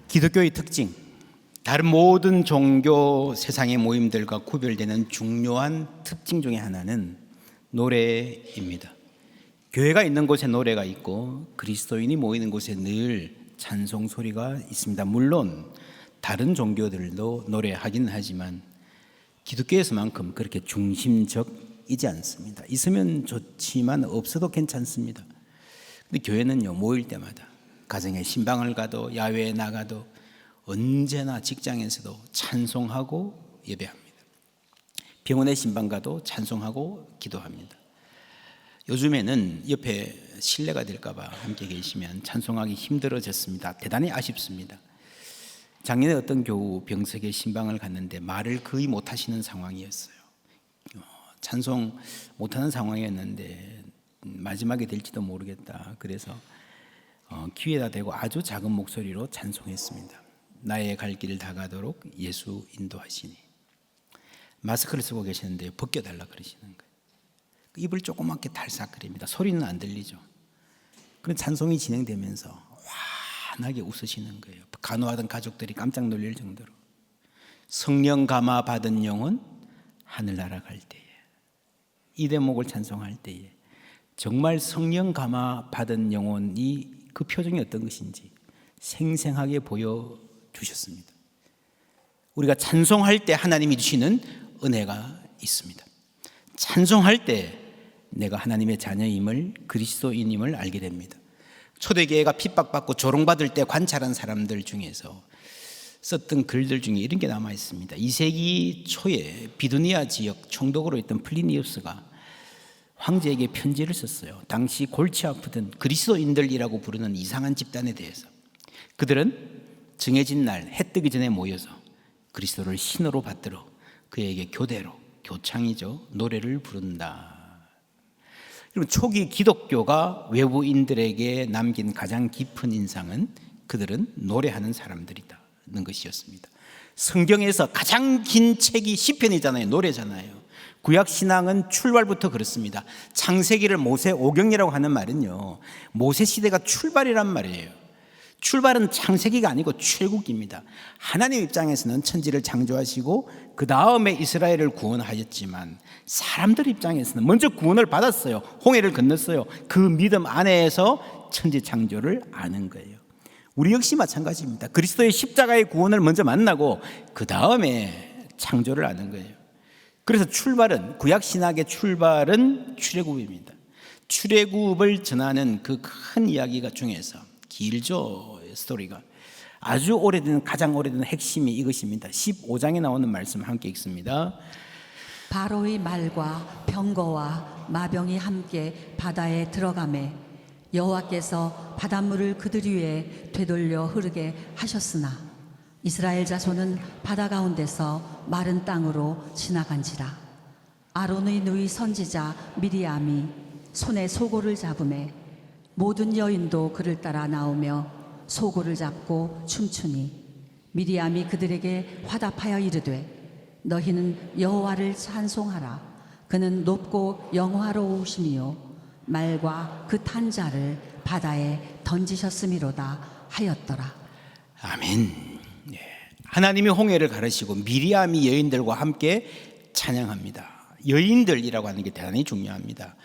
기독교의 특징, 다른 모든 종교 세상의 모임들과 구별되는 중요한 특징 중에 하나는 노래입니다. 교회가 있는 곳에 노래가 있고 그리스도인이 모이는 곳에 늘 찬송 소리가 있습니다. 물론 다른 종교들도 노래하긴 하지만 기독교에서만큼 그렇게 중심적이지 않습니다. 있으면 좋지만 없어도 괜찮습니다. 근데 교회는요, 모일 때마다 가정에 신방을 가도 야외에 나가도 언제나 직장에서도 찬송하고 예배합니다. 병원에 신방 가도 찬송하고 기도합니다. 요즘에는 옆에 실례가 될까 봐 함께 계시면 찬송하기 힘들어졌습니다. 대단히 아쉽습니다. 작년에 어떤 교우 병석에 신방을 갔는데 말을 거의 못하시는 상황이었어요. 찬송 못하는 상황이었는데 마지막에 될지도 모르겠다. 그래서 귀에다 대고 아주 작은 목소리로 찬송했습니다. 나의 갈 길 다 가도록 예수 인도하시니. 마스크를 쓰고 계시는데 벗겨달라 그러시는 거예요. 입을 조그맣게 달싹거립니다. 소리는 안 들리죠. 그런 찬송이 진행되면서 환하게 웃으시는 거예요. 간호하던 가족들이 깜짝 놀랄 정도로. 성령 감화 받은 영혼 하늘나라 갈 때에, 이 대목을 찬송할 때에 정말 성령 감화 받은 영혼이 그 표정이 어떤 것인지 생생하게 보여주셨습니다. 우리가 찬송할 때 하나님이 주시는 은혜가 있습니다. 찬송할 때 내가 하나님의 자녀임을, 그리스도인임을 알게 됩니다. 초대교회가 핍박받고 조롱받을 때 관찰한 사람들 중에서 썼던 글들 중에 이런 게 남아 있습니다. 2세기 초에 비두니아 지역 총독으로 있던 플리니우스가 황제에게 편지를 썼어요. 당시 골치 아프던 그리스도인들이라고 부르는 이상한 집단에 대해서. 그들은 정해진 날 해 뜨기 전에 모여서 그리스도를 신으로 받들어 그에게 교대로, 교창이죠, 노래를 부른다. 여러분, 초기 기독교가 외부인들에게 남긴 가장 깊은 인상은 그들은 노래하는 사람들이다는 것이었습니다. 성경에서 가장 긴 책이 시편이잖아요. 노래잖아요. 구약신앙은 출발부터 그렇습니다. 창세기를 모세오경이라고 하는 말은요, 모세시대가 출발이란 말이에요. 출발은 창세기가 아니고 출애굽기입니다. 하나님 입장에서는 천지를 창조하시고 그 다음에 이스라엘을 구원하셨지만 사람들 입장에서는 먼저 구원을 받았어요. 홍해를 건넜어요. 그 믿음 안에서 천지 창조를 아는 거예요. 우리 역시 마찬가지입니다. 그리스도의 십자가의 구원을 먼저 만나고 그 다음에 창조를 아는 거예요. 그래서 출발은, 구약신학의 출발은 출애굽입니다. 출애굽을 전하는 그 큰 이야기가 중에서 길죠, 스토리가. 아주 오래된, 가장 오래된 핵심이 이것입니다. 15장에 나오는 말씀 함께 읽습니다. 바로의 말과 병거와 마병이 함께 바다에 들어가매 여호와께서 바닷물을 그들 위에 되돌려 흐르게 하셨으나 이스라엘 자손은 바다 가운데서 마른 땅으로 지나간지라. 아론의 누이 선지자 미리암이 손에 소고를 잡으매 모든 여인도 그를 따라 나오며 소고를 잡고 춤추니 미리암이 그들에게 화답하여 이르되 너희는 여호와를 찬송하라. 그는 높고 영화로우시며 말과 그 탄 자를 바다에 던지셨음이로다 하였더라. 아멘. 하나님이 홍해를 가르시고 미리암이 여인들과 함께 찬양합니다. 여인들이라고 하는 게 대단히 중요합니다.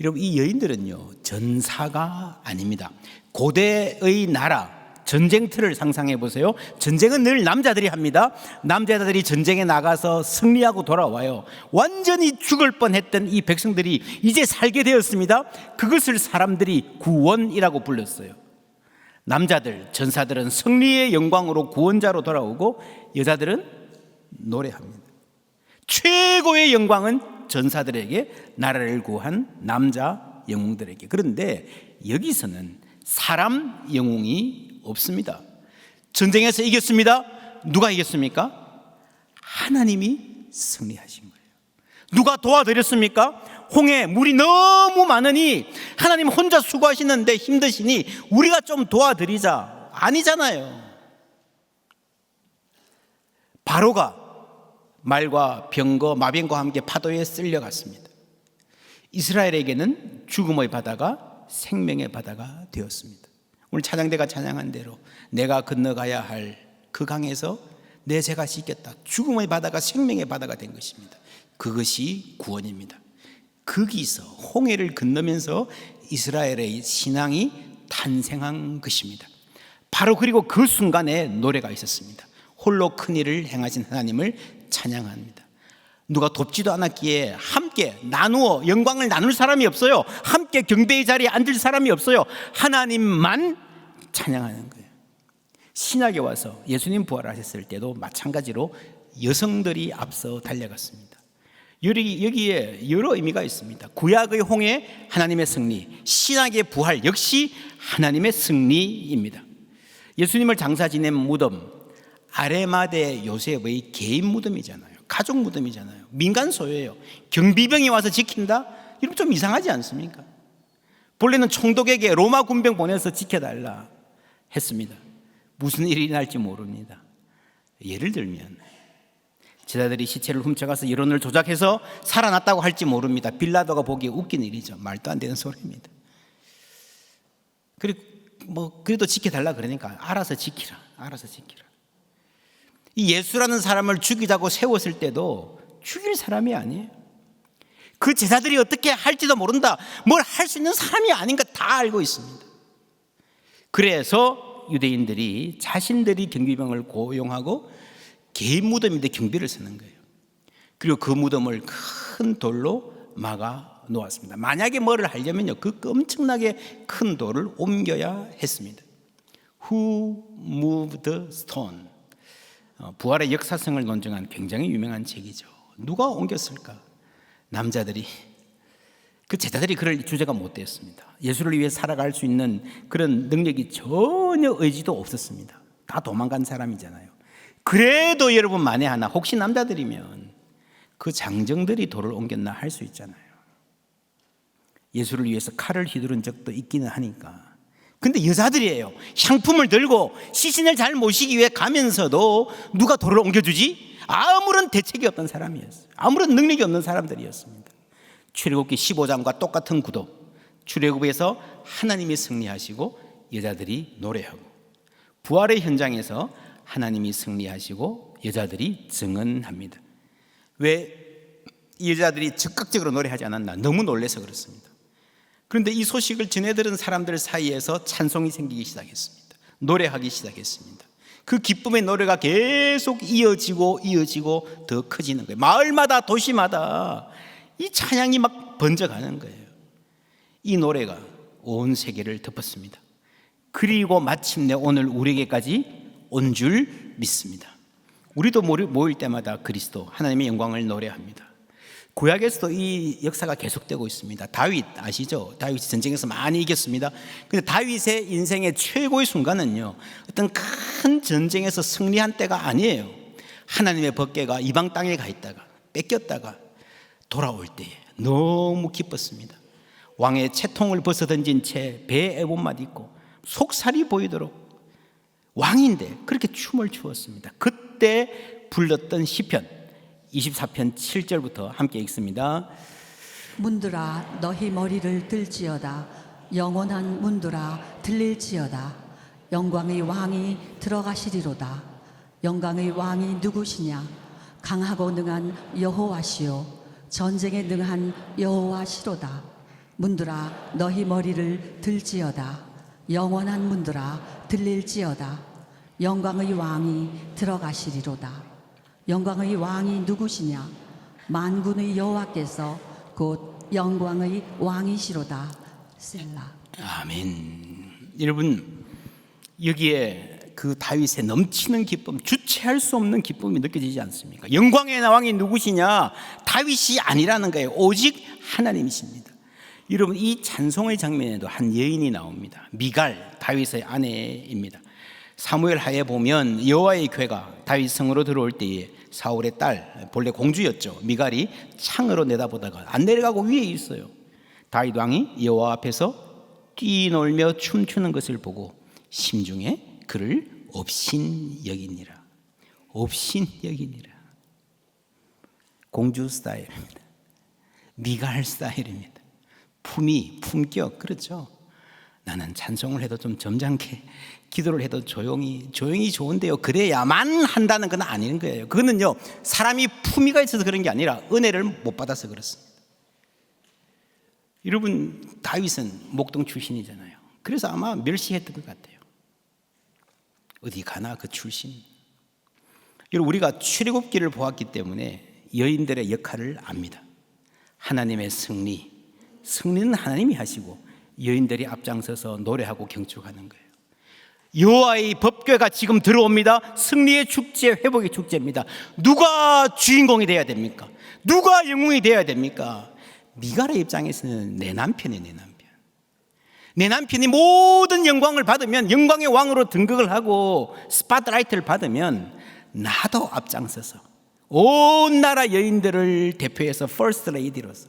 여러분, 이 여인들은요, 전사가 아닙니다. 고대의 나라, 전쟁터를 상상해 보세요. 전쟁은 늘 남자들이 합니다. 남자들이 전쟁에 나가서 승리하고 돌아와요. 완전히 죽을 뻔했던 이 백성들이 이제 살게 되었습니다. 그것을 사람들이 구원이라고 불렀어요. 남자들, 전사들은 승리의 영광으로 구원자로 돌아오고 여자들은 노래합니다. 최고의 영광은 전사들에게, 나라를 구한 남자 영웅들에게. 그런데 여기서는 사람 영웅이 없습니다. 전쟁에서 이겼습니다. 누가 이겼습니까? 하나님이 승리하신 거예요. 누가 도와드렸습니까? 홍해 물이 너무 많으니 하나님 혼자 수고하시는데 힘드시니 우리가 좀 도와드리자. 아니잖아요. 바로가 말과 병거, 마병과 함께 파도에 쓸려갔습니다. 이스라엘에게는 죽음의 바다가 생명의 바다가 되었습니다. 오늘 찬양대가 찬양한 대로 내가 건너가야 할 그 강에서 내 죄가 씻겼다. 죽음의 바다가 생명의 바다가 된 것입니다. 그것이 구원입니다. 거기서 홍해를 건너면서 이스라엘의 신앙이 탄생한 것입니다. 바로 그리고 그 순간에 노래가 있었습니다. 홀로 큰 일을 행하신 하나님을 찬양합니다. 누가 돕지도 않았기에 함께 나누어 영광을 나눌 사람이 없어요. 함께 경배의 자리에 앉을 사람이 없어요. 하나님만 찬양하는 거예요. 신약에 와서 예수님 부활하셨을 때도 마찬가지로 여성들이 앞서 달려갔습니다. 여기에 여러 의미가 있습니다. 구약의 홍해, 하나님의 승리, 신약의 부활 역시 하나님의 승리입니다. 예수님을 장사 지낸 무덤, 아레마대 요셉의 개인 무덤이잖아요. 가족 무덤이잖아요. 민간 소유예요. 경비병이 와서 지킨다? 이러면 좀 이상하지 않습니까? 본래는 총독에게 로마 군병 보내서 지켜달라 했습니다. 무슨 일이 날지 모릅니다. 예를 들면 제자들이 시체를 훔쳐가서 여론을 조작해서 살아났다고 할지 모릅니다. 빌라도가 보기에 웃긴 일이죠. 말도 안 되는 소리입니다. 그래도 지켜달라 그러니까 알아서 지키라. 이 예수라는 사람을 죽이자고 세웠을 때도 죽일 사람이 아니에요. 그 제자들이 어떻게 할지도 모른다. 뭘 할 수 있는 사람이 아닌가 다 알고 있습니다. 그래서 유대인들이 자신들이 경비병을 고용하고 개인 무덤인데 경비를 쓰는 거예요. 그리고 그 무덤을 큰 돌로 막아 놓았습니다. 만약에 뭐를 하려면요, 그 엄청나게 큰 돌을 옮겨야 했습니다. Who moved the stone? 부활의 역사성을 논증한 굉장히 유명한 책이죠. 누가 옮겼을까? 남자들이. 그 제자들이 그럴 주제가 못 되었습니다. 예수를 위해 살아갈 수 있는 그런 능력이 전혀 의지도 없었습니다. 다 도망간 사람이잖아요. 그래도 여러분 만에 하나 혹시 남자들이면 그 장정들이 돌을 옮겼나 할 수 있잖아요. 예수를 위해서 칼을 휘두른 적도 있기는 하니까. 근데 여자들이에요. 향품을 들고 시신을 잘 모시기 위해 가면서도 누가 돌을 옮겨주지? 아무런 대책이 없던 사람이었어요. 아무런 능력이 없는 사람들이었습니다. 출애굽기 15장과 똑같은 구도. 출애굽에서 하나님이 승리하시고 여자들이 노래하고, 부활의 현장에서 하나님이 승리하시고 여자들이 증언합니다. 왜 이 여자들이 즉각적으로 노래하지 않았나? 너무 놀라서 그렇습니다. 그런데 이 소식을 전해들은 사람들 사이에서 찬송이 생기기 시작했습니다. 노래하기 시작했습니다. 그 기쁨의 노래가 계속 이어지고 더 커지는 거예요. 마을마다 도시마다 이 찬양이 막 번져가는 거예요. 이 노래가 온 세계를 덮었습니다. 그리고 마침내 오늘 우리에게까지 온 줄 믿습니다. 우리도 모일 때마다 그리스도 하나님의 영광을 노래합니다. 구약에서도 이 역사가 계속되고 있습니다. 다윗 아시죠? 다윗이 전쟁에서 많이 이겼습니다. 그런데 다윗의 인생의 최고의 순간은요, 어떤 큰 전쟁에서 승리한 때가 아니에요. 하나님의 법궤가 이방 땅에 가 있다가 뺏겼다가 돌아올 때에 너무 기뻤습니다. 왕의 채통을 벗어던진 채 배에 에봇만 입고 속살이 보이도록 왕인데 그렇게 춤을 추었습니다. 그때 불렀던 시편 24편 7절부터 함께 읽습니다. 문들아 너희 머리를 들지어다. 영원한 문들아 들릴지어다. 영광의 왕이 들어가시리로다. 영광의 왕이 누구시냐? 강하고 능한 여호와시요 전쟁에 능한 여호와시로다. 문들아 너희 머리를 들지어다. 영원한 문들아 들릴지어다. 영광의 왕이 들어가시리로다. 영광의 왕이 누구시냐? 만군의 여호와께서 곧 영광의 왕이시로다. 셀라. 아멘. 여러분, 여기에 그 다윗의 넘치는 기쁨, 주체할 수 없는 기쁨이 느껴지지 않습니까? 영광의 왕이 누구시냐? 다윗이 아니라는 거예요. 오직 하나님이십니다. 여러분, 이 찬송의 장면에도 한 여인이 나옵니다. 미갈, 다윗의 아내입니다. 사무엘 하에 보면 여호와의 궤가 다윗 성으로 들어올 때에 사울의 딸, 본래 공주였죠, 미갈이 창으로 내다보다가 안 내려가고 위에 있어요. 다윗 왕이 여호와 앞에서 뛰놀며 춤추는 것을 보고 심중에 그를 업신여기니라. 업신여기니라. 공주 스타일입니다. 미갈 스타일입니다. 품격, 그렇죠. 나는 찬송을 해도 좀 점잖게, 기도를 해도 조용히 좋은데요, 그래야만 한다는 건 아닌 거예요. 그거는요, 사람이 품위가 있어서 그런 게 아니라 은혜를 못 받아서 그렇습니다. 여러분, 다윗은 목동 출신이잖아요. 그래서 아마 멸시했던 것 같아요. 어디 가나 그 출신. 여러분, 우리가 출애굽기를 보았기 때문에 여인들의 역할을 압니다. 하나님의 승리는 하나님이 하시고 여인들이 앞장서서 노래하고 경축하는 거예요. 여호와의 법궤가 지금 들어옵니다. 승리의 축제, 회복의 축제입니다. 누가 주인공이 돼야 됩니까? 누가 영웅이 돼야 됩니까? 미갈의 입장에서는 내 남편이에요. 내 남편이 모든 영광을 받으면, 영광의 왕으로 등극을 하고 스팟라이트를 받으면 나도 앞장서서 온 나라 여인들을 대표해서 퍼스트 레이디로서,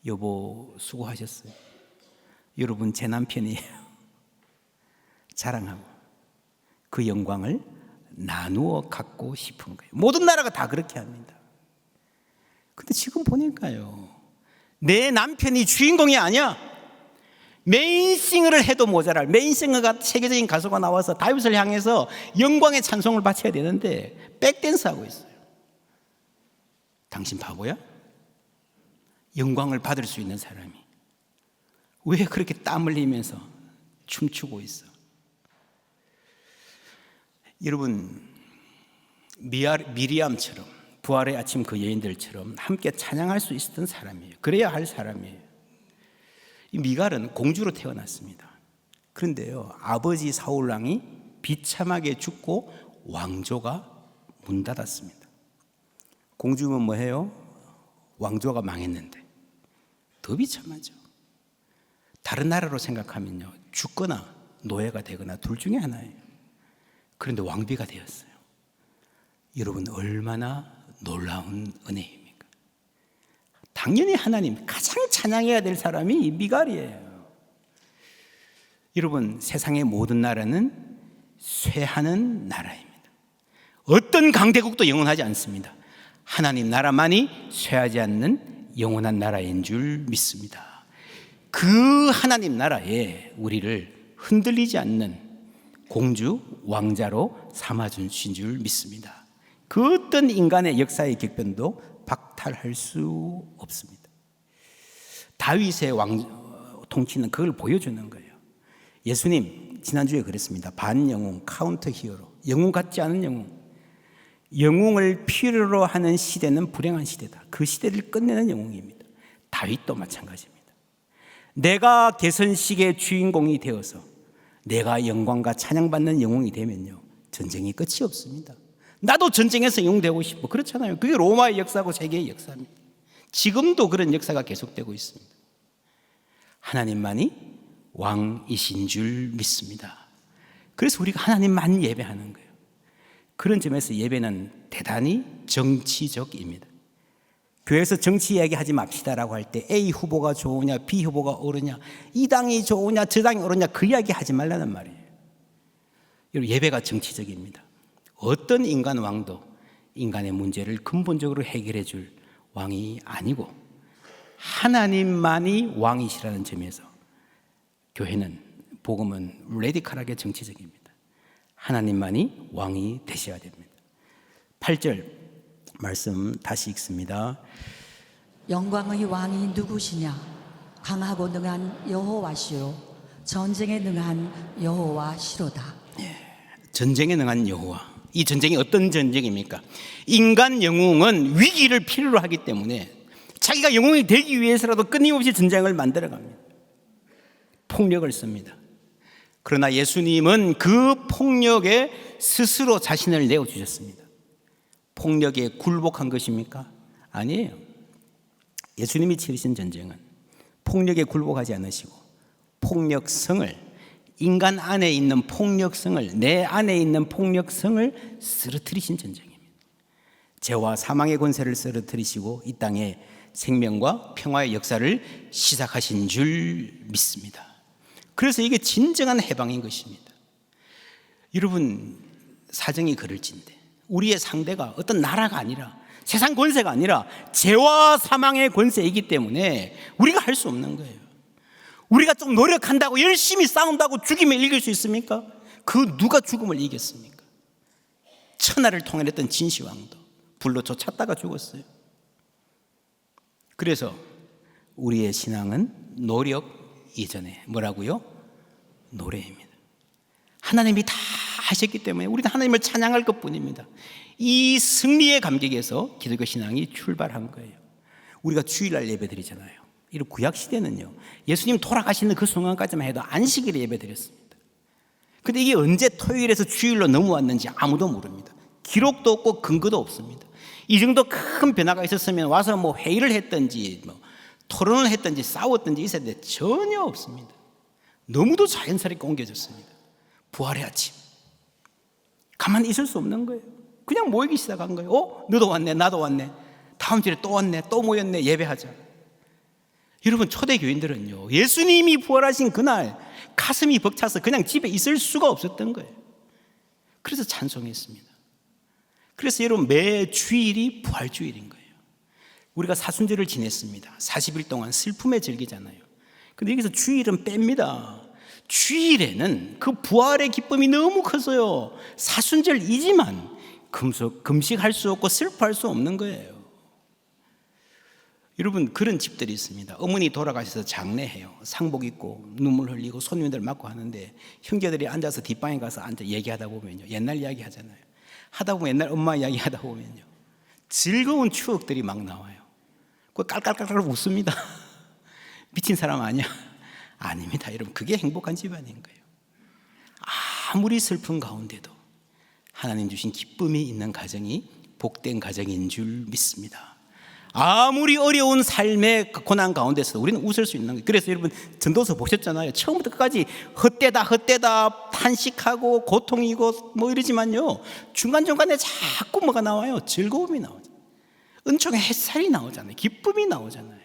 여보 수고하셨어요, 여러분 제 남편이에요, 자랑하고 그 영광을 나누어 갖고 싶은 거예요. 모든 나라가 다 그렇게 합니다. 근데 지금 보니까요, 내 남편이 주인공이 아니야. 메인싱어를 해도 모자랄, 메인싱어가 세계적인 가수가 나와서 다윗을 향해서 영광의 찬송을 바쳐야 되는데 백댄스 하고 있어요. 당신 바보야? 영광을 받을 수 있는 사람이 왜 그렇게 땀 흘리면서 춤추고 있어? 여러분, 미리암처럼, 부활의 아침 그 여인들처럼 함께 찬양할 수 있었던 사람이에요. 그래야 할 사람이에요. 이 미갈은 공주로 태어났습니다. 그런데요, 아버지 사울왕이 비참하게 죽고 왕조가 문 닫았습니다. 공주면 뭐해요? 왕조가 망했는데 더 비참하죠. 다른 나라로 생각하면요, 죽거나 노예가 되거나 둘 중에 하나예요. 그런데 왕비가 되었어요. 여러분, 얼마나 놀라운 은혜입니까? 당연히 하나님 가장 찬양해야 될 사람이 이 미갈이에요. 여러분, 세상의 모든 나라는 쇠하는 나라입니다. 어떤 강대국도 영원하지 않습니다. 하나님 나라만이 쇠하지 않는 영원한 나라인 줄 믿습니다. 그 하나님 나라에 우리를 흔들리지 않는 공주, 왕자로 삼아주신 줄 믿습니다. 그 어떤 인간의 역사의 격변도 박탈할 수 없습니다. 다윗의 통치는 그걸 보여주는 거예요. 예수님 지난주에 그랬습니다. 반영웅, 카운터 히어로, 영웅 같지 않은 영웅. 영웅을 필요로 하는 시대는 불행한 시대다. 그 시대를 끝내는 영웅입니다. 다윗도 마찬가지입니다. 내가 개선식의 주인공이 되어서 내가 영광과 찬양받는 영웅이 되면요, 전쟁이 끝이 없습니다. 나도 전쟁에서 영웅 되고 싶어. 그렇잖아요. 그게 로마의 역사고 세계의 역사입니다. 지금도 그런 역사가 계속되고 있습니다. 하나님만이 왕이신 줄 믿습니다. 그래서 우리가 하나님만 예배하는 거예요. 그런 점에서 예배는 대단히 정치적입니다. 교회에서 정치 이야기하지 맙시다라고 할 때 A 후보가 좋으냐, B 후보가 옳으냐, 이 당이 좋으냐, 저 당이 옳으냐, 그 이야기 하지 말라는 말이에요. 여러분, 예배가 정치적입니다. 어떤 인간 왕도 인간의 문제를 근본적으로 해결해 줄 왕이 아니고 하나님만이 왕이시라는 점에서 교회는, 복음은 레디컬하게 정치적입니다. 하나님만이 왕이 되셔야 됩니다. 8절 말씀 다시 읽습니다. 영광의 왕이 누구시냐? 강하고 능한 여호와시요, 전쟁에 능한 여호와시로다. 전쟁에 능한 여호와. 이 전쟁이 어떤 전쟁입니까? 인간 영웅은 위기를 필요로 하기 때문에 자기가 영웅이 되기 위해서라도 끊임없이 전쟁을 만들어갑니다. 폭력을 씁니다. 그러나 예수님은 그 폭력에 스스로 자신을 내어주셨습니다. 폭력에 굴복한 것입니까? 아니에요. 예수님이 치르신 전쟁은 폭력에 굴복하지 않으시고 폭력성을, 인간 안에 있는 폭력성을, 내 안에 있는 폭력성을 쓰러뜨리신 전쟁입니다. 죄와 사망의 권세를 쓰러뜨리시고 이 땅에 생명과 평화의 역사를 시작하신 줄 믿습니다. 그래서 이게 진정한 해방인 것입니다. 여러분, 사정이 그럴진데 우리의 상대가 어떤 나라가 아니라, 세상 권세가 아니라 죄와 사망의 권세이기 때문에 우리가 할 수 없는 거예요. 우리가 좀 노력한다고 열심히 싸운다고 죽임을 이길 수 있습니까? 그 누가 죽음을 이겼습니까? 천하를 통일했던 진시황도 불로 쫓았다가 죽었어요. 그래서 우리의 신앙은 노력 이전에 뭐라고요? 노래입니다. 하나님이 다 하셨기 때문에 우리는 하나님을 찬양할 것뿐입니다. 이 승리의 감격에서 기독교 신앙이 출발한 거예요. 우리가 주일날 예배드리잖아요. 이런 구약 시대는요, 예수님 돌아가시는 그 순간까지만 해도 안식일에 예배드렸습니다. 근데 이게 언제 토요일에서 주일로 넘어왔는지 아무도 모릅니다. 기록도 없고 근거도 없습니다. 이 정도 큰 변화가 있었으면 와서 뭐 회의를 했든지 뭐 토론을 했든지 싸웠든지 있었는데 전혀 없습니다. 너무도 자연스럽게 옮겨졌습니다. 부활의 아침. 가만히 있을 수 없는 거예요. 그냥 모이기 시작한 거예요. 너도 왔네, 나도 왔네. 다음 주에 또 왔네, 또 모였네, 예배하자. 여러분, 초대교인들은요, 예수님이 부활하신 그날 가슴이 벅차서 그냥 집에 있을 수가 없었던 거예요. 그래서 찬송했습니다. 그래서 여러분, 매 주일이 부활주일인 거예요. 우리가 사순절을 지냈습니다. 40일 동안 슬픔에 즐기잖아요. 근데 여기서 주일은 뺍니다. 주일에는 그 부활의 기쁨이 너무 커서요, 사순절이지만 금식할 수 없고 슬퍼할 수 없는 거예요. 여러분, 그런 집들이 있습니다. 어머니 돌아가셔서 장례해요. 상복 입고 눈물 흘리고 손님들 맞고 하는데 형제들이 앉아서 뒷방에 가서 앉아 얘기하다 보면요, 옛날 이야기 하잖아요. 하다 보면 옛날 엄마 이야기 하다 보면요, 즐거운 추억들이 막 나와요. 그 깔깔깔깔 웃습니다. 미친 사람 아니야? 아닙니다. 여러분, 그게 행복한 집안인 거예요. 아무리 슬픈 가운데도 하나님 주신 기쁨이 있는 가정이 복된 가정인 줄 믿습니다. 아무리 어려운 삶의 고난 가운데서 우리는 웃을 수 있는 거예요. 그래서 여러분, 전도서 보셨잖아요. 처음부터 끝까지 헛되다 탄식하고 고통이고 뭐 이러지만요, 중간중간에 자꾸 뭐가 나와요? 즐거움이 나오죠. 은총의 햇살이 나오잖아요. 기쁨이 나오잖아요.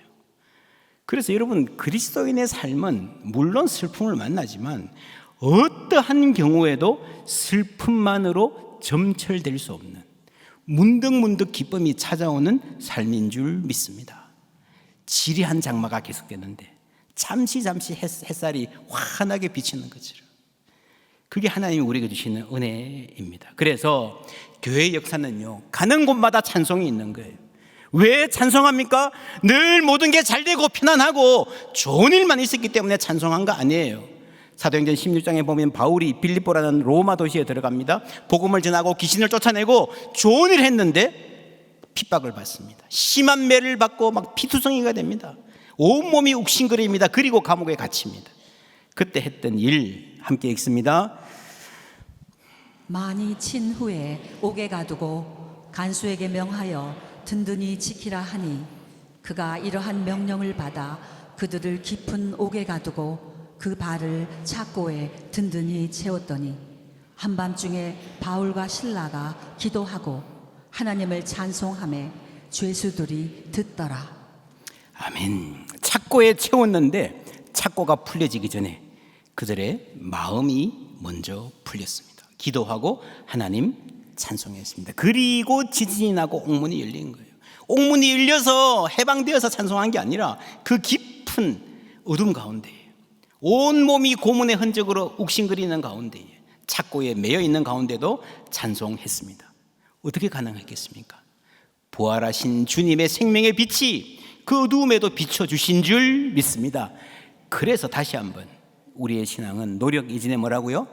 그래서 여러분, 그리스도인의 삶은 물론 슬픔을 만나지만 어떠한 경우에도 슬픔만으로 점철될 수 없는 문득문득 기쁨이 찾아오는 삶인 줄 믿습니다. 지리한 장마가 계속되는데 잠시 햇살이 환하게 비치는 것처럼, 그게 하나님이 우리에게 주시는 은혜입니다. 그래서 교회의 역사는요, 가는 곳마다 찬송이 있는 거예요. 왜 찬송합니까? 늘 모든 게 잘 되고 편안하고 좋은 일만 있었기 때문에 찬송한 거 아니에요. 사도행전 16장에 보면 바울이 빌립보라는 로마 도시에 들어갑니다. 복음을 전하고 귀신을 쫓아내고 좋은 일을 했는데 핍박을 받습니다. 심한 매를 받고 막 피투성이가 됩니다. 온몸이 욱신거립니다. 그리고 감옥에 갇힙니다. 그때 했던 일 함께 읽습니다. 많이 친 후에 옥에 가두고 간수에게 명하여 든든히 지키라 하니, 그가 이러한 명령을 받아 그들을 깊은 옥에 가두고 그 발을 착고에 든든히 채웠더니, 한밤중에 바울과 실라가 기도하고 하나님을 찬송하며 죄수들이 듣더라. 아멘. 착고에 채웠는데 착고가 풀려지기 전에 그들의 마음이 먼저 풀렸습니다. 기도하고 하나님 찬송했습니다. 그리고 지진이 나고 옥문이 열린 거예요. 옥문이 열려서 해방되어서 찬송한 게 아니라 그 깊은 어둠 가운데, 온몸이 고문의 흔적으로 욱신거리는 가운데, 착고에 매여 있는 가운데도 찬송했습니다. 어떻게 가능했겠습니까? 부활하신 주님의 생명의 빛이 그 어두움에도 비춰주신 줄 믿습니다. 그래서 다시 한번 우리의 신앙은 노력 이전에 뭐라고요?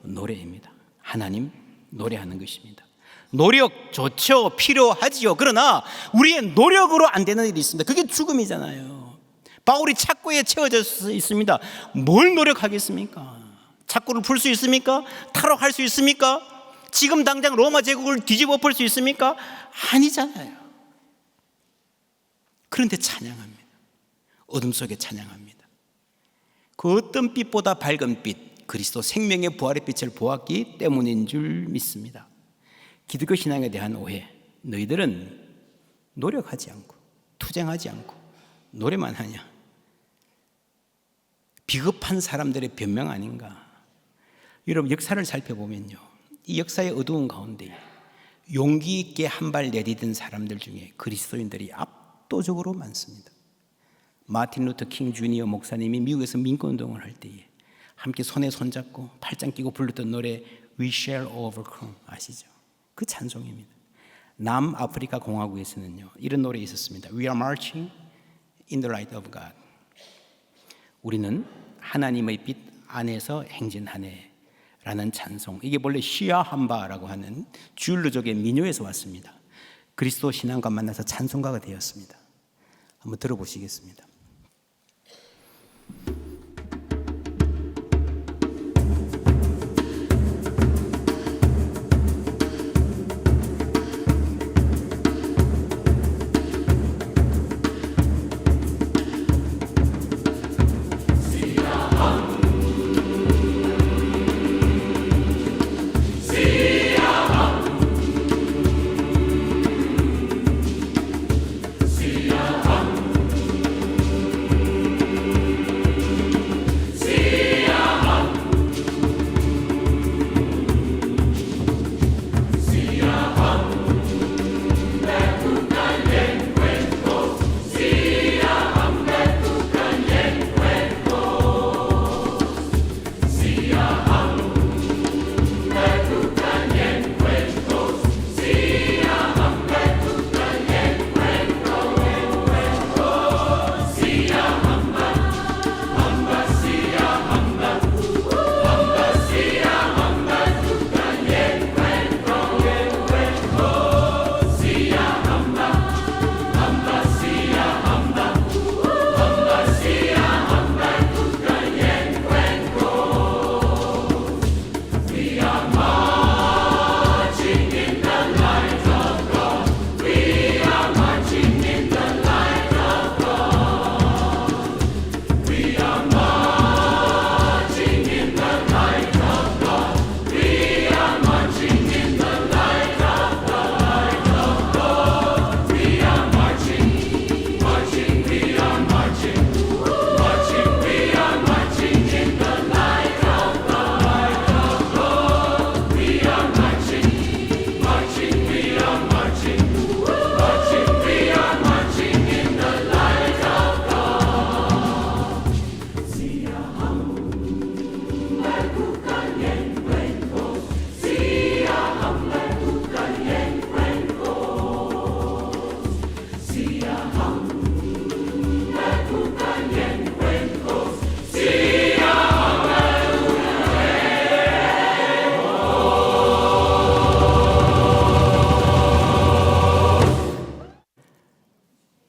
노래입니다. 하나님 노래하는 것입니다. 노력 좋죠, 필요하지요. 그러나 우리의 노력으로 안 되는 일이 있습니다. 그게 죽음이잖아요. 바울이 착고에 채워져 있습니다. 뭘 노력하겠습니까? 착고를 풀 수 있습니까? 탈옥할 수 있습니까? 지금 당장 로마 제국을 뒤집어 엎을 수 있습니까? 아니잖아요. 그런데 찬양합니다. 어둠 속에 찬양합니다. 그 어떤 빛보다 밝은 빛, 그리스도 생명의 부활의 빛을 보았기 때문인 줄 믿습니다. 기독교 신앙에 대한 오해, 너희들은 노력하지 않고 투쟁하지 않고 노래만 하냐, 비겁한 사람들의 변명 아닌가. 여러분, 역사를 살펴보면요, 이 역사의 어두운 가운데 용기 있게 한 발 내디딘 사람들 중에 그리스도인들이 압도적으로 많습니다. 마틴 루터 킹 주니어 목사님이 미국에서 민권운동을 할 때에 함께 손에 손잡고 팔짱 끼고 불렀던 노래 We Shall Overcome 아시죠? 그 찬송입니다. 남아프리카 공화국에서는요 이런 노래 있었습니다. We are marching in the light of God. 우리는 하나님의 빛 안에서 행진하네 라는 찬송. 이게 본래 시아함바라고 하는 주일루족의 민요에서 왔습니다. 그리스도 신앙과 만나서 찬송가가 되었습니다. 한번 들어보시겠습니다.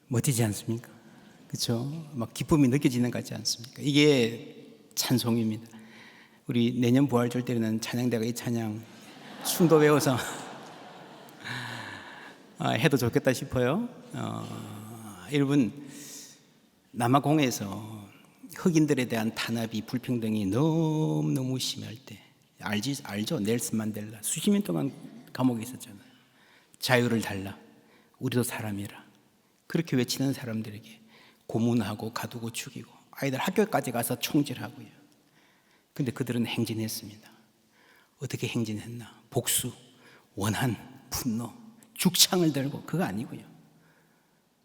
멋지지 않습니까? 그렇죠? 막 기쁨이 느껴지는 것 같지 않습니까? 이게 찬송입니다. 우리 내년 부활절 때는 찬양대가 이 찬양 춤도 외워서 해도 좋겠다 싶어요. 여러분 남아공에서 흑인들에 대한 탄압이 불평등이 너무너무 심할 때 알죠? 넬슨 만델라 수십 년 동안 감옥에 있었잖아요. 자유를 달라, 우리도 사람이라 그렇게 외치는 사람들에게 고문하고 가두고 죽이고 아이들 학교까지 가서 총질하고요. 근데 그들은 행진했습니다. 어떻게 행진했나? 복수, 원한, 분노, 죽창을 들고 그거 아니고요.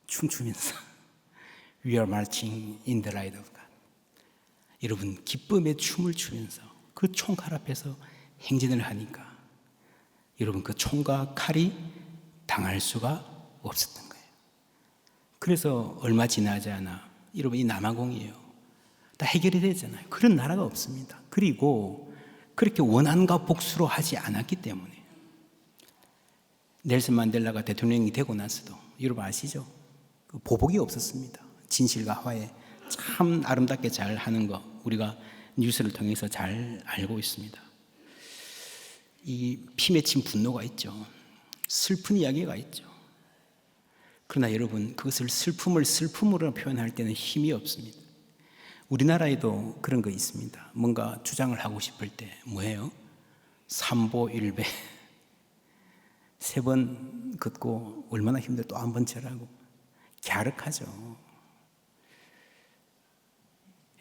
춤추면서 We are marching in the light of God. 여러분 기쁨의 춤을 추면서 그 총칼 앞에서 행진을 하니까 여러분 그 총과 칼이 당할 수가 없었던 거예요. 그래서 얼마 지나지 않아 여러분 이 남아공이에요. 다 해결이 되잖아요. 그런 나라가 없습니다. 그리고 그렇게 원한과 복수로 하지 않았기 때문에 넬슨 만델라가 대통령이 되고 나서도 여러분 아시죠? 그 보복이 없었습니다. 진실과 화해 참 아름답게 잘 하는 거 우리가 뉴스를 통해서 잘 알고 있습니다. 이 피 맺힌 분노가 있죠. 슬픈 이야기가 있죠. 그러나 여러분 그것을 슬픔을 슬픔으로 표현할 때는 힘이 없습니다. 우리나라에도 그런 거 있습니다. 뭔가 주장을 하고 싶을 때 뭐예요? 삼보일배 3번 걷고 얼마나 힘들어 또 한 번 절하고 갸륵하죠.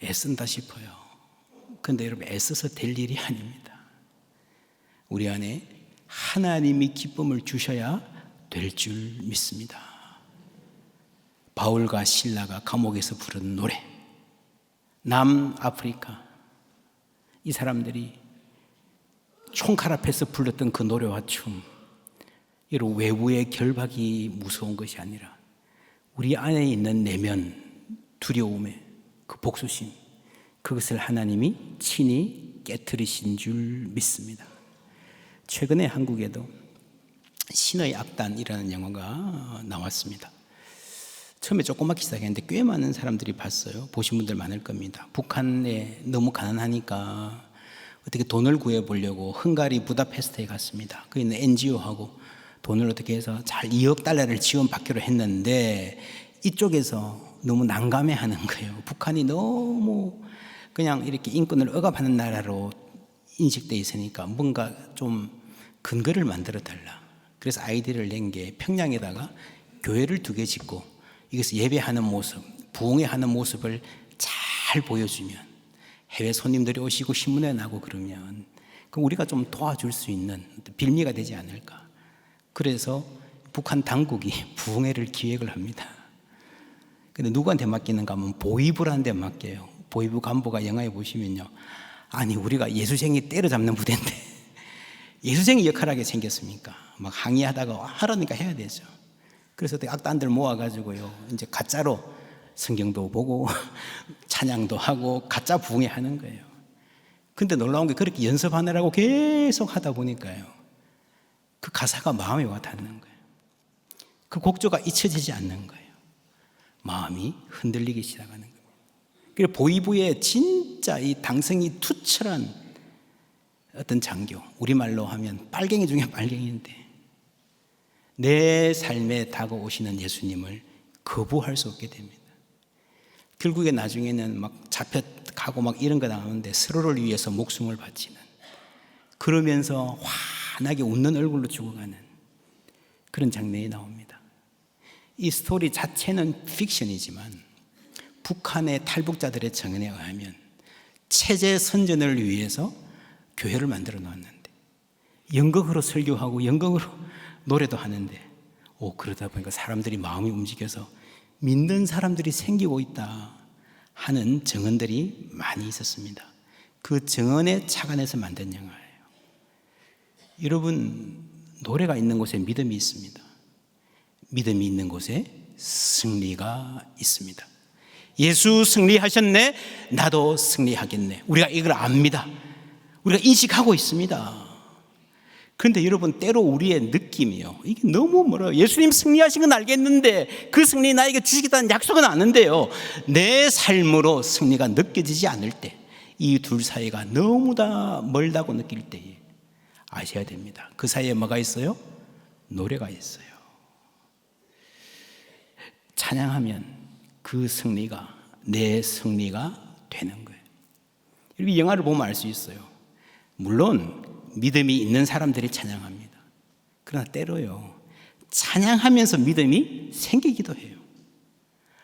애쓴다 싶어요. 그런데 여러분 애써서 될 일이 아닙니다. 우리 안에 하나님이 기쁨을 주셔야 될 줄 믿습니다. 바울과 실라가 감옥에서 부른 노래, 남아프리카 이 사람들이 총칼 앞에서 불렀던 그 노래와 춤, 이런 외부의 결박이 무서운 것이 아니라 우리 안에 있는 내면 두려움의 그 복수심, 그것을 하나님이 친히 깨트리신 줄 믿습니다. 최근에 한국에도 신의 악단이라는 영화가 나왔습니다. 처음에 조그맣게 시작했는데 꽤 많은 사람들이 봤어요. 보신 분들 많을 겁니다. 북한에 너무 가난하니까 어떻게 돈을 구해보려고 헝가리 부다페스트에 갔습니다. 거기 있는 NGO하고 돈을 어떻게 해서 잘 2억 달러를 지원받기로 했는데 이쪽에서 너무 난감해하는 거예요. 북한이 너무 그냥 이렇게 인권을 억압하는 나라로 인식돼 있으니까 뭔가 좀 근거를 만들어 달라. 그래서 아이디어를 낸 게 평양에다가 교회를 2개 짓고 이것을 예배하는 모습, 부흥회하는 모습을 잘 보여주면 해외 손님들이 오시고 신문에 나고 그러면 그럼 우리가 좀 도와줄 수 있는 빌미가 되지 않을까. 그래서 북한 당국이 부흥회를 기획을 합니다. 근데 누구한테 맡기는가 하면 보이부라는 데 맡겨요. 보이부 간부가 영화에 보시면요, 아니 우리가 예수쟁이 때려잡는 부대인데 예수쟁이 역할을 하게 생겼습니까? 막 항의하다가 하라니까 해야 되죠. 그래서 악단들 모아가지고요, 이제 가짜로 성경도 보고 찬양도 하고 가짜 부흥회 하는 거예요. 근데 놀라운 게 그렇게 연습하느라고 계속 하다 보니까요, 그 가사가 마음에 와 닿는 거예요. 그 곡조가 잊혀지지 않는 거예요. 마음이 흔들리기 시작하는 겁니다. 그리고 보이부의 진짜 이 당성이 투철한 어떤 장교, 우리말로 하면 빨갱이 중에 빨갱이인데 내 삶에 다가오시는 예수님을 거부할 수 없게 됩니다. 결국에 나중에는 막 잡혀가고 막 이런 거 나오는데 서로를 위해서 목숨을 바치는, 그러면서 환하게 웃는 얼굴로 죽어가는 그런 장면이 나옵니다. 이 스토리 자체는 픽션이지만 북한의 탈북자들의 증언에 의하면 체제 선전을 위해서 교회를 만들어 놓았는데 연극으로 설교하고 연극으로 노래도 하는데 그러다 보니까 사람들이 마음이 움직여서 믿는 사람들이 생기고 있다 하는 증언들이 많이 있었습니다. 그 증언에 착안해서 만든 영화예요. 여러분, 노래가 있는 곳에 믿음이 있습니다. 믿음이 있는 곳에 승리가 있습니다. 예수 승리하셨네, 나도 승리하겠네. 우리가 이걸 압니다. 우리가 인식하고 있습니다. 그런데 여러분, 때로 우리의 느낌이요, 이게 너무 멀어요. 예수님 승리하신 건 알겠는데 그 승리 나에게 주시겠다는 약속은 아는데요, 내 삶으로 승리가 느껴지지 않을 때, 이 둘 사이가 너무 다 멀다고 느낄 때에 아셔야 됩니다. 그 사이에 뭐가 있어요? 노래가 있어요. 찬양하면 그 승리가 내 승리가 되는 거예요. 이 영화를 보면 알 수 있어요. 물론 믿음이 있는 사람들이 찬양합니다. 그러나 때로요, 찬양하면서 믿음이 생기기도 해요.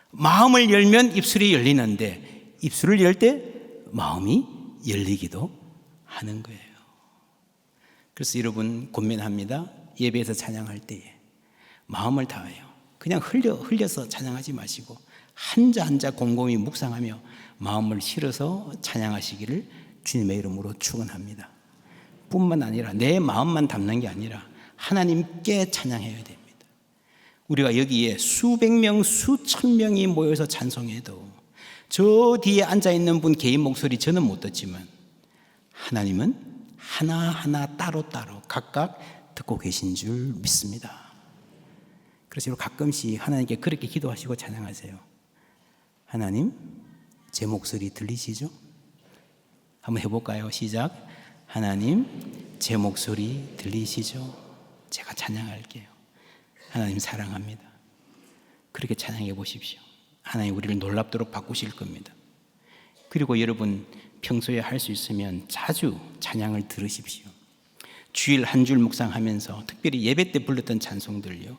마음을 열면 입술이 열리는데 입술을 열 때 마음이 열리기도 하는 거예요. 그래서 여러분 고민합니다. 예배에서 찬양할 때에 마음을 다해요. 그냥 흘려서 찬양하지 마시고 한자 한자 곰곰이 묵상하며 마음을 실어서 찬양하시기를 주님의 이름으로 축원합니다. 뿐만 아니라 내 마음만 담는 게 아니라 하나님께 찬양해야 됩니다. 우리가 여기에 수백 명, 수천 명이 모여서 찬송해도 저 뒤에 앉아있는 분 개인 목소리 저는 못 듣지만 하나님은 하나하나 따로따로 각각 듣고 계신 줄 믿습니다. 그래서 가끔씩 하나님께 그렇게 기도하시고 찬양하세요. 하나님, 제 목소리 들리시죠? 한번 해볼까요? 시작. 하나님, 제 목소리 들리시죠? 제가 찬양할게요. 하나님 사랑합니다. 그렇게 찬양해 보십시오. 하나님 우리를 놀랍도록 바꾸실 겁니다. 그리고 여러분 평소에 할 수 있으면 자주 찬양을 들으십시오. 주일 한 줄 묵상하면서 특별히 예배 때 불렀던 찬송들요,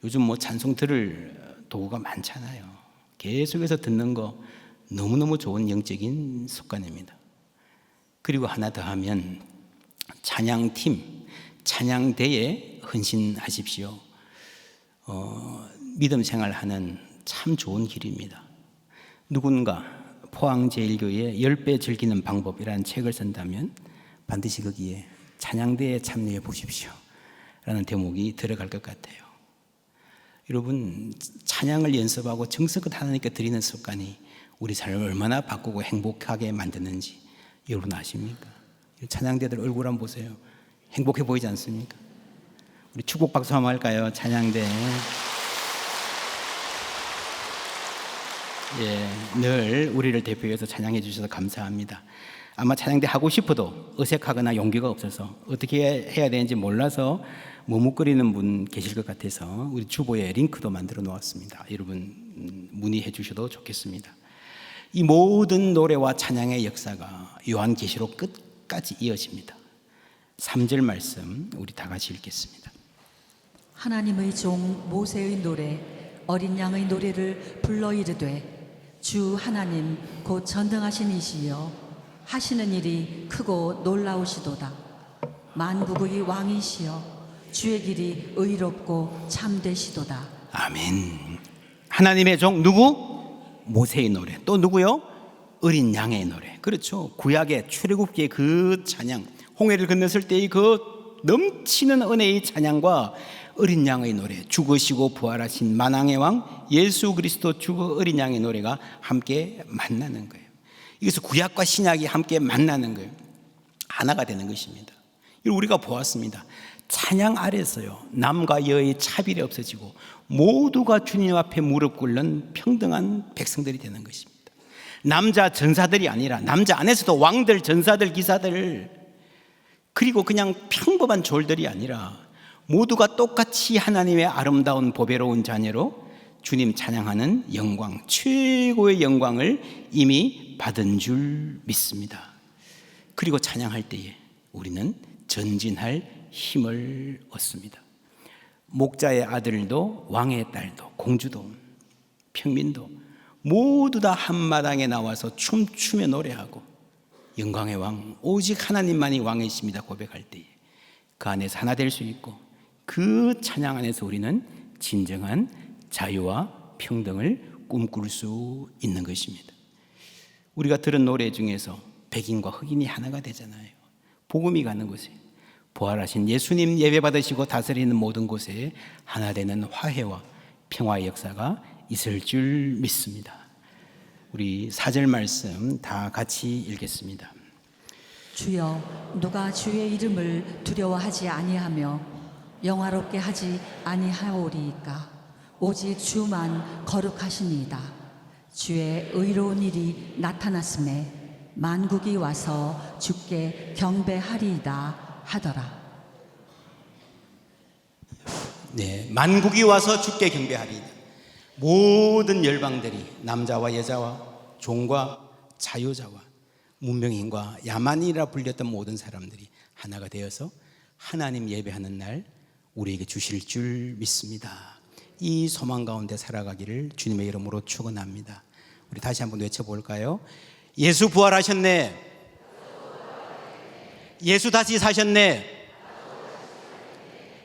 요즘 뭐 찬송 들을 도구가 많잖아요. 계속해서 듣는 거 너무너무 좋은 영적인 습관입니다. 그리고 하나 더 하면 찬양팀, 찬양대에 헌신하십시오. 믿음 생활하는 참 좋은 길입니다. 누군가 포항제일교회 10배 즐기는 방법이라는 책을 쓴다면 반드시 거기에 찬양대에 참여해 보십시오 라는 대목이 들어갈 것 같아요. 여러분, 찬양을 연습하고 정성껏 하나님께 드리는 습관이 우리 삶을 얼마나 바꾸고 행복하게 만드는지 여러분 아십니까? 찬양대들 얼굴 한번 보세요. 행복해 보이지 않습니까? 우리 축복 박수 한번 할까요? 찬양대. 늘 우리를 대표해서 찬양해 주셔서 감사합니다. 아마 찬양대 하고 싶어도 어색하거나 용기가 없어서 어떻게 해야 되는지 몰라서 머뭇거리는 분 계실 것 같아서 우리 주보에 링크도 만들어 놓았습니다. 여러분 문의해 주셔도 좋겠습니다. 이 모든 노래와 찬양의 역사가 요한계시록 끝까지 이어집니다. 3절 말씀 우리 다 같이 읽겠습니다. 하나님의 종 모세의 노래 어린 양의 노래를 불러 이르되 주 하나님 곧 전능하신 이시여 하시는 일이 크고 놀라우시도다. 만국의 왕이시여 주의 길이 의롭고 참되시도다. 아멘. 하나님의 종 누구? 모세의 노래. 또 누구요? 어린 양의 노래. 그렇죠. 구약의 출애굽기의 그 찬양, 홍해를 건넜을 때의 그 넘치는 은혜의 찬양과 어린 양의 노래, 죽으시고 부활하신 만왕의 왕 예수 그리스도 죽어 어린 양의 노래가 함께 만나는 거예요. 이것은 구약과 신약이 함께 만나는 거예요. 하나가 되는 것입니다. 이걸 우리가 보았습니다. 찬양 아래서요, 남과 여의 차별이 없어지고 모두가 주님 앞에 무릎 꿇는 평등한 백성들이 되는 것입니다. 남자 전사들이 아니라 남자 안에서도 왕들, 전사들, 기사들, 그리고 그냥 평범한 졸들이 아니라 모두가 똑같이 하나님의 아름다운 보배로운 자녀로 주님 찬양하는 영광, 최고의 영광을 이미 받은 줄 믿습니다. 그리고 찬양할 때에 우리는 전진할 힘을 얻습니다. 목자의 아들도 왕의 딸도 공주도 평민도 모두 다 한마당에 나와서 춤추며 노래하고 영광의 왕 오직 하나님만이 왕이십니다 고백할 때에 그 안에서 하나 될 수 있고 그 찬양 안에서 우리는 진정한 자유와 평등을 꿈꿀 수 있는 것입니다. 우리가 들은 노래 중에서 백인과 흑인이 하나가 되잖아요. 복음이 가는 곳에 부활하신 예수님 예배받으시고 다스리는 모든 곳에 하나 되는 화해와 평화의 역사가 있을 줄 믿습니다. 우리 4절 말씀 다 같이 읽겠습니다. 주여 누가 주의 이름을 두려워하지 아니하며 영화롭게 하지 아니하오리이까 오직 주만 거룩하시니이다. 주의 의로운 일이 나타났음에 만국이 와서 주께 경배하리이다 하더라. 네, 만국이 와서 주께 경배하리이다. 모든 열방들이 남자와 여자와 종과 자유자와 문명인과 야만인이라 불렸던 모든 사람들이 하나가 되어서 하나님 예배하는 날 우리에게 주실 줄 믿습니다. 이 소망 가운데 살아가기를 주님의 이름으로 축원합니다. 우리 다시 한번 외쳐볼까요? 예수 부활하셨네. 예수 다시 사셨네.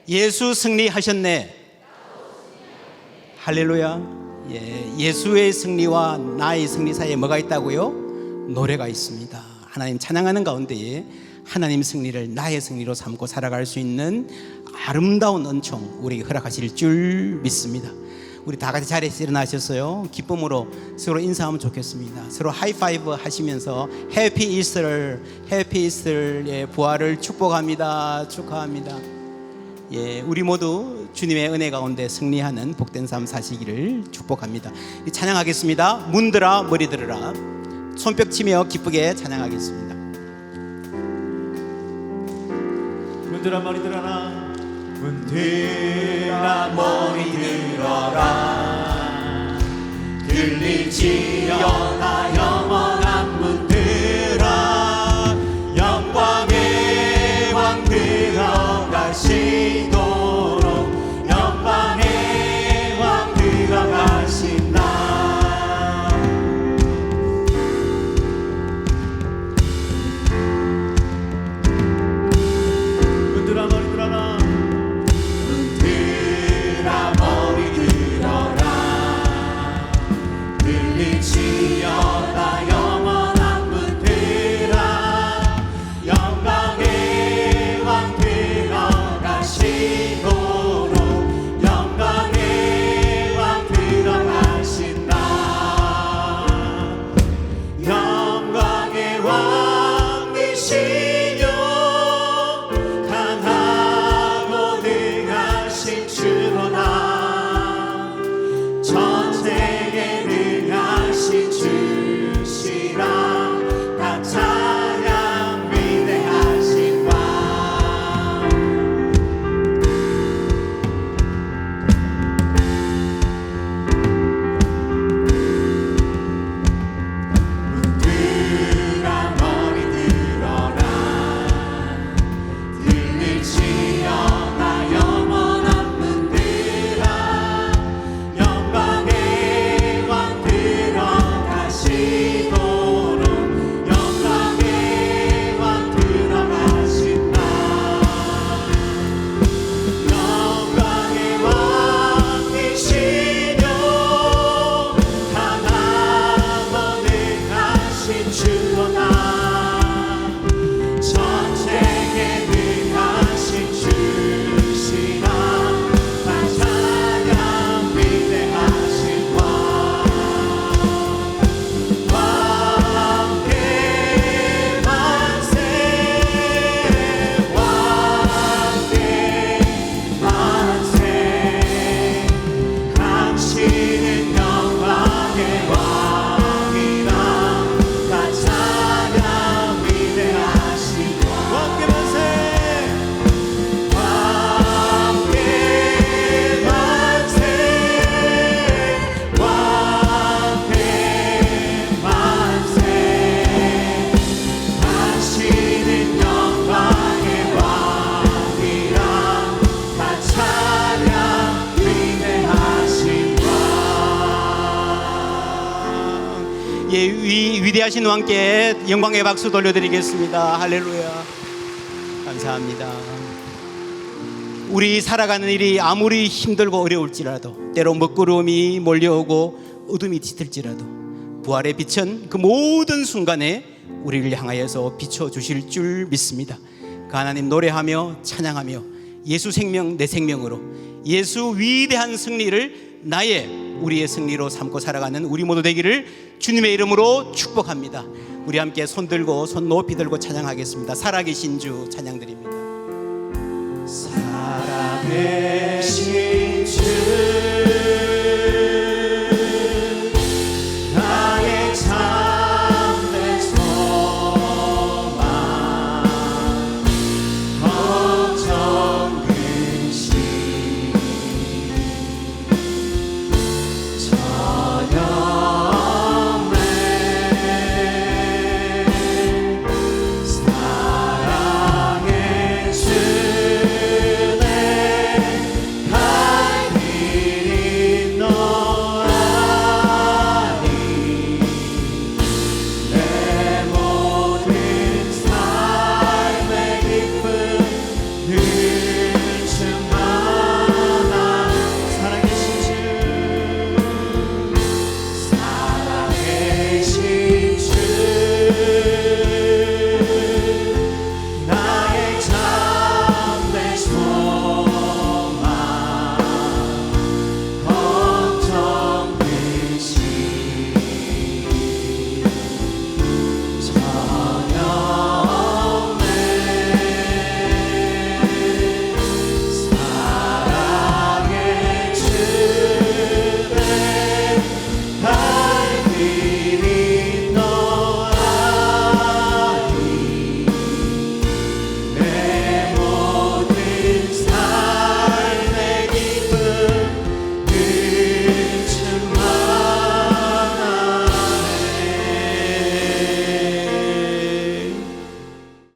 예수 승리하셨네. 할렐루야. 예수의 승리와 나의 승리 사이에 뭐가 있다고요? 노래가 있습니다. 하나님 찬양하는 가운데에 하나님 승리를 나의 승리로 삼고 살아갈 수 있는 아름다운 은총 우리에게 허락하실 줄 믿습니다. 우리 다 같이 자리에서 일어나셨어요. 기쁨으로 서로 인사하면 좋겠습니다. 서로 하이파이브 하시면서 해피 이스터의 부활을 축복합니다. 축하합니다. 우리 모두 주님의 은혜 가운데 승리하는 복된 삶 사시기를 축복합니다. 찬양하겠습니다. 문들아 머리 들으라. 손뼉 치며 기쁘게 찬양하겠습니다. 문들아 머리 들어라. 문들아 머리 들어라. 들릴지어다 영원한 문들아. 영광의 왕 들어가시도록 영광의 왕 들어가신다. 문들아 머리 들어라. 문들아 머리 들어라. 위대하신 왕께 영광의 박수 돌려드리겠습니다. 할렐루야. 감사합니다. 우리 살아가는 일이 아무리 힘들고 어려울지라도, 때로 먹구름이 몰려오고 어둠이 짙을지라도 부활의 빛은 그 모든 순간에 우리를 향하여서 비춰주실 줄 믿습니다. 그 하나님 노래하며 찬양하며 예수 생명 내 생명으로 예수 위대한 승리를 우리의 승리로 삼고 살아가는 우리 모두 되기를 주님의 이름으로 축복합니다. 우리 함께 손 들고 손 높이 들고 찬양하겠습니다. 살아계신 주 찬양드립니다. 살아계신